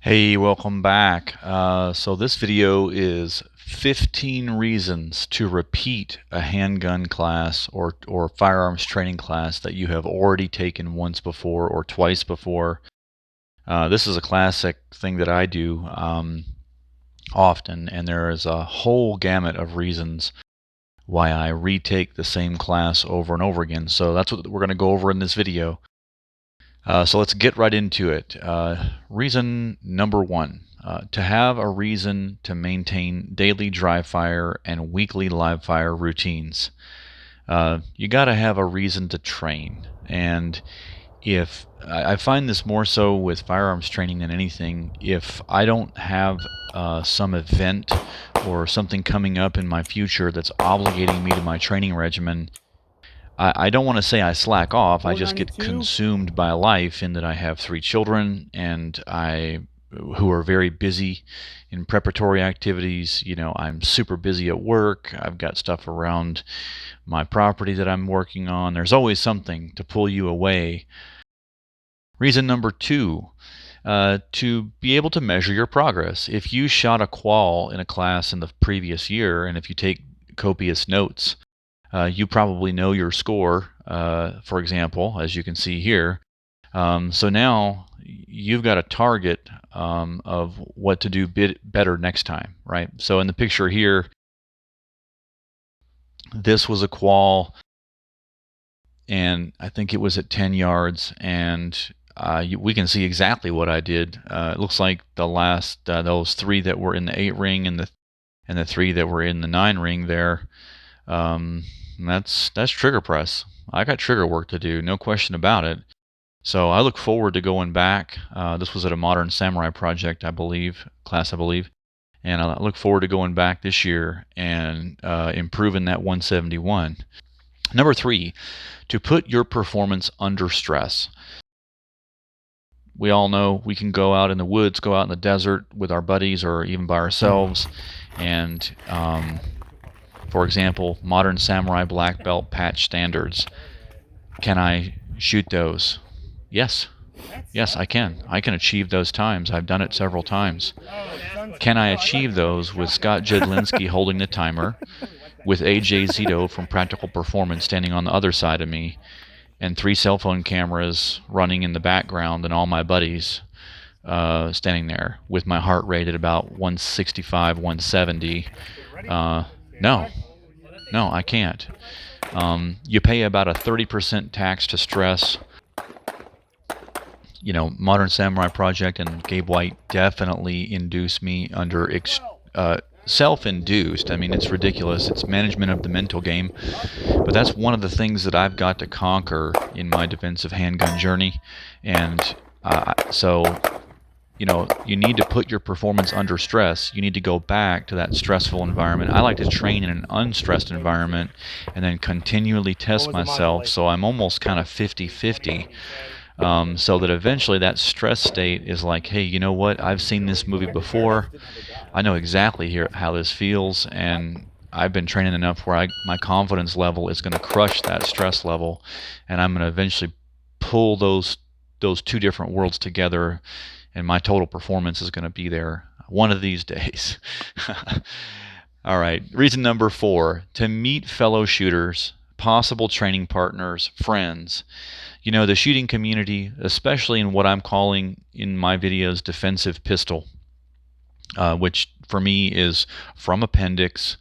Hey, welcome back. So this video is 15 reasons to repeat a handgun class or firearms training class that you have already taken once before or twice before. This is a classic thing that I do often, and there is a whole gamut of reasons why I retake the same class over and over again. So that's what we're going to go over in this video. So let's get right into it. Reason number one, to have a reason to maintain daily dry fire and weekly live fire routines. You got to have a reason to train. And if I find this more so with firearms training than anything, if I don't have some event or something coming up in my future that's obligating me to my training regimen, I don't want to say I slack off. I just get consumed by life in that I have 3 children and who are very busy in preparatory activities. You know, I'm super busy at work. I've got stuff around my property that I'm working on. There's always something to pull you away. Reason number 2, to be able to measure your progress. If you shot a qual in a class in the previous year, and if you take copious notes, you probably know your score, for example, as you can see here. So now you've got a target of what to do better next time, right? So in the picture here, this was a qual, and I think it was at 10 yards, and we can see exactly what I did. It looks like the last those 3 that were in the 8 ring and the 3 that were in the 9 ring there. That's trigger press. I got trigger work to do, no question about it. So I look forward to going back. This was at a Modern Samurai project, I believe, and I look forward to going back this year and improving that 171. Number 3, to put your performance under stress. We all know we can go out in the woods, go out in the desert with our buddies or even by ourselves, and for example, Modern Samurai Black Belt patch standards. Can I shoot those? Yes. Yes, I can. I can achieve those times. I've done it several times. Can I achieve those with Scott Jedlinski holding the timer, with AJ Zito from Practical Performance standing on the other side of me, and 3 cell phone cameras running in the background and all my buddies standing there with my heart rate at about 165, 170? No. No, I can't. You pay about a 30% tax to stress. You know, Modern Samurai Project and Gabe White definitely induce me under self-induced. I mean, it's ridiculous. It's management of the mental game. But that's one of the things that I've got to conquer in my defensive handgun journey. And so, you know, you need to put your performance under stress. You need to go back to that stressful environment. I like to train in an unstressed environment and then continually test myself, so I'm almost kind of 50-50. So that eventually that stress state is like, hey, you know what? I've seen this movie before. I know exactly how this feels, and I've been training enough where my confidence level is going to crush that stress level, and I'm going to eventually pull those 2 different worlds together, and my total performance is going to be there one of these days. All right, reason number 4, to meet fellow shooters, possible training partners, friends. You know, the shooting community, especially in what I'm calling in my videos defensive pistol, which for me is from appendix.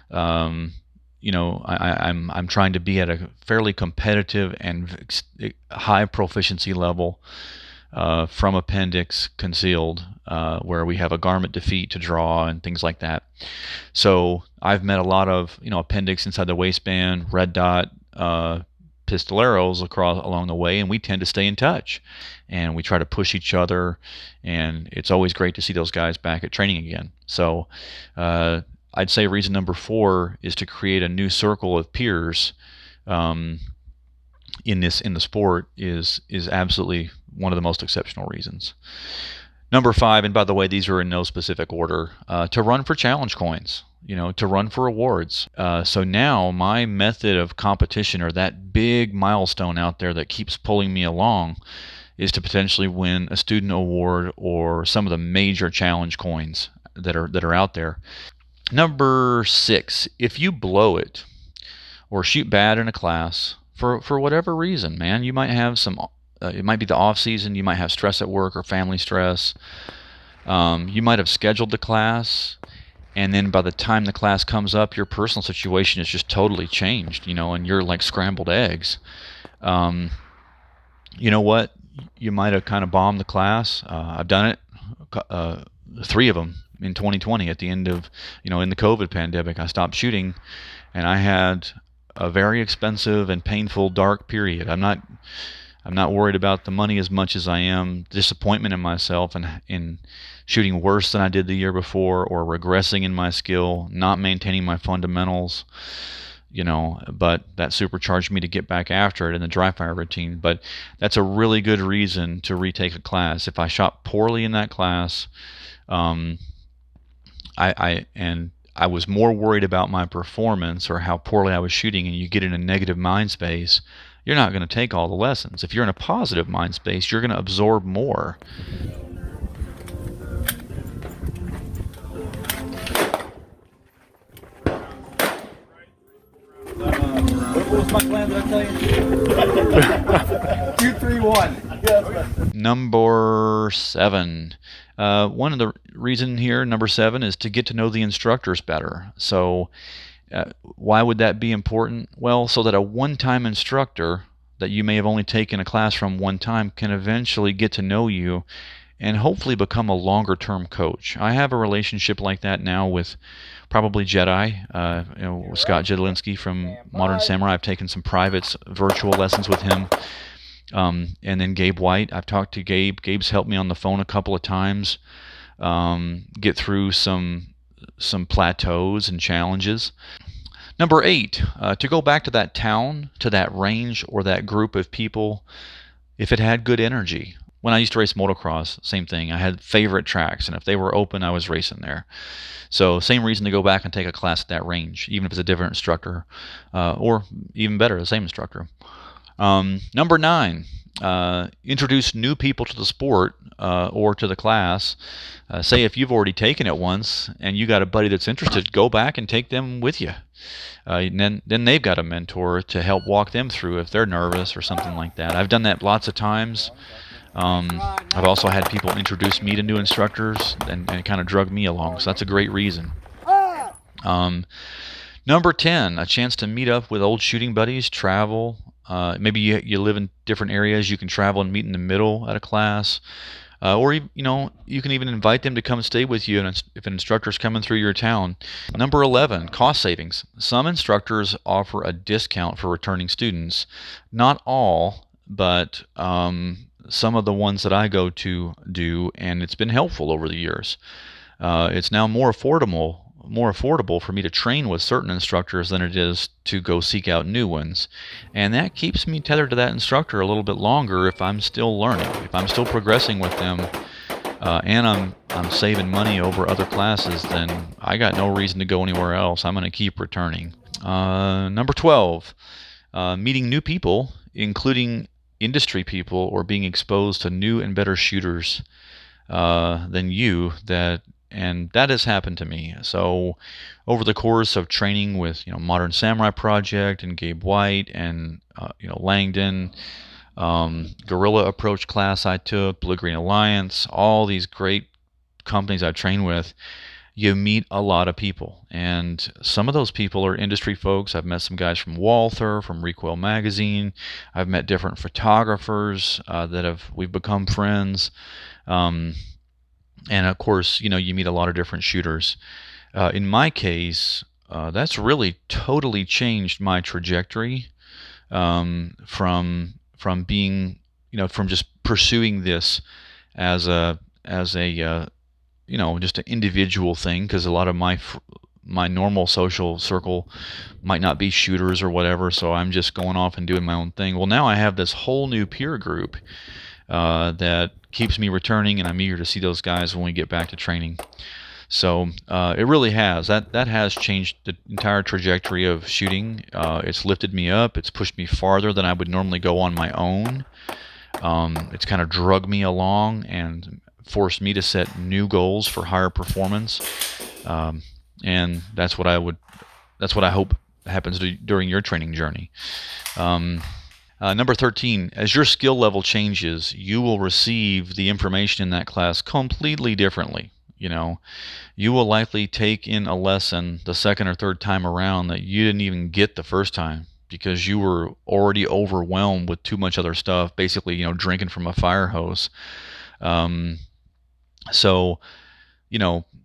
You know, I'm trying to be at a fairly competitive and high proficiency level from appendix concealed, where we have a garment defeat to draw and things like that. So I've met a lot of, you know, appendix inside the waistband, red dot, pistoleros along the way, and we tend to stay in touch, and we try to push each other, and it's always great to see those guys back at training again. So I'd say reason number 4 is to create a new circle of peers in the sport is absolutely one of the most exceptional reasons. Number 5, and by the way, these are in no specific order, to run for challenge coins, you know, to run for awards. So now my method of competition, or that big milestone out there that keeps pulling me along, is to potentially win a student award or some of the major challenge coins that are out there. Number 6, if you blow it or shoot bad in a class for whatever reason, man, you might have some. It might be the off season. You might have stress at work or family stress. You might have scheduled the class, and then by the time the class comes up, your personal situation is just totally changed, and you're like scrambled eggs. Um, you know what? You might have kind of bombed the class. I've done it, 3 of them in 2020 at the end of, in the COVID pandemic. I stopped shooting, and I had a very expensive and painful, dark period. I'm not worried about the money as much as I am disappointment in myself and in shooting worse than I did the year before, or regressing in my skill, not maintaining my fundamentals, but that supercharged me to get back after it in the dry fire routine. But that's a really good reason to retake a class. If I shot poorly in that class, I was more worried about my performance or how poorly I was shooting, and you get in a negative mind space, you're not going to take all the lessons. If you're in a positive mind space, you're going to absorb more. What was my plan, did I tell you? 2, 3, 1. Number 7. One of the reason here, number 7, is to get to know the instructors better. So why would that be important? Well, so that a one-time instructor that you may have only taken a class from one time can eventually get to know you and hopefully become a longer-term coach. I have a relationship like that now with probably Jedi, Scott Jedlinski from Modern Samurai. I've taken some private virtual lessons with him. And then Gabe White. I've talked to Gabe. Gabe's helped me on the phone a couple of times get through some plateaus and challenges. Number 8, to go back to that town, to that range, or that group of people, if it had good energy. When I used to race motocross, same thing. I had favorite tracks, and if they were open, I was racing there. So same reason to go back and take a class at that range, even if it's a different instructor, or even better, the same instructor. Number 9, introduce new people to the sport or to the class. Say if you've already taken it once and you got a buddy that's interested, go back and take them with you. And then they've got a mentor to help walk them through if they're nervous or something like that. I've done that lots of times. I've also had people introduce me to new instructors and kind of drug me along, so that's a great reason. Number 10, a chance to meet up with old shooting buddies, travel. Maybe you live in different areas. You can travel and meet in the middle at a class. Or you can even invite them to come stay with you if an instructor's coming through your town. Number 11, cost savings. Some instructors offer a discount for returning students. Not all, but some of the ones that I go to do, and it's been helpful over the years. It's now more affordable for me to train with certain instructors than it is to go seek out new ones. And that keeps me tethered to that instructor a little bit longer if I'm still learning, if I'm still progressing with them, and I'm saving money over other classes, then I got no reason to go anywhere else. I'm going to keep returning. Number 12, meeting new people, including industry people, or being exposed to new and better shooters than you, and that has happened to me. So over the course of training with Modern Samurai Project and Gabe White and Langdon, Guerrilla Approach class I took, Blue Green Alliance, all these great companies I've trained with, you meet a lot of people, and some of those people are industry folks. I've met some guys from Walther, from Recoil Magazine. I've met different photographers we've become friends. And of course, you meet a lot of different shooters. In my case, that's really totally changed my trajectory from being, from just pursuing this as a just an individual thing, because a lot of my normal social circle might not be shooters or whatever, so I'm just going off and doing my own thing. Well, now I have this whole new peer group that keeps me returning, and I'm eager to see those guys when we get back to training. So it really has. That has changed the entire trajectory of shooting. It's lifted me up. It's pushed me farther than I would normally go on my own. It's kind of drug me along and forced me to set new goals for higher performance. And that's what I hope happens during your training journey. Number 13, as your skill level changes, you will receive the information in that class completely differently. You will likely take in a lesson the second or third time around that you didn't even get the first time because you were already overwhelmed with too much other stuff, basically, drinking from a fire hose. So,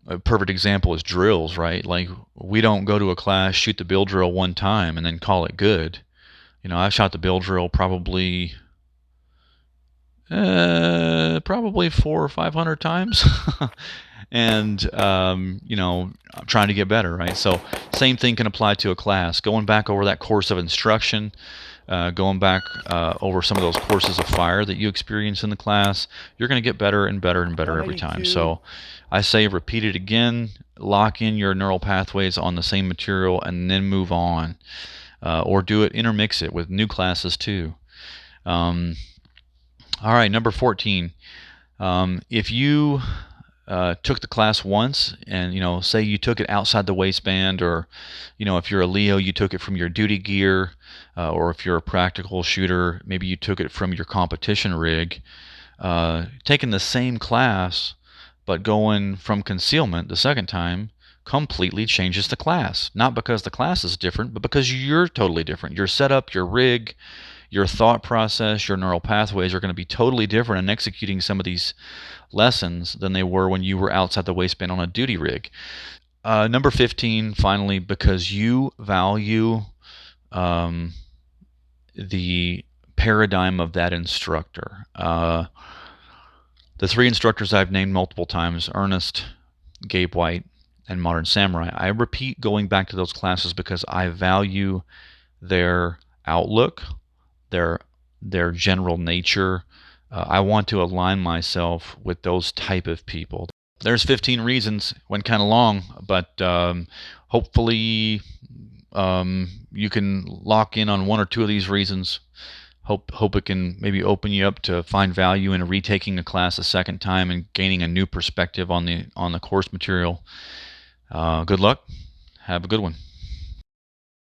a perfect example is drills, right? Like, we don't go to a class, shoot the bill drill one time, and then call it good. I've shot the bill drill probably 400 or 500 times. And I'm trying to get better, right? So same thing can apply to a class. Going back over that course of instruction, going back over some of those courses of fire that you experience in the class, you're going to get better and better and better every time. So I say repeat it again, lock in your neural pathways on the same material, and then move on. Or intermix it with new classes too. All right, number 14. If you took the class once and, say you took it outside the waistband, or, if you're a Leo, you took it from your duty gear, or if you're a practical shooter, maybe you took it from your competition rig. Taking the same class, but going from concealment the second time completely changes the class. Not because the class is different, but because you're totally different. Your setup, your rig, your thought process, your neural pathways are going to be totally different in executing some of these lessons than they were when you were outside the waistband on a duty rig. Number 15, finally, because you value the paradigm of that instructor. The three instructors I've named multiple times, Ernest, Gabe White, and Modern Samurai, I repeat going back to those classes because I value their outlook, their general nature. I want to align myself with those type of people. There's 15 reasons. Went kind of long, but hopefully you can lock in on one or two of these reasons. Hope it can maybe open you up to find value in retaking a class a second time and gaining a new perspective on the course material. Good luck. Have a good one.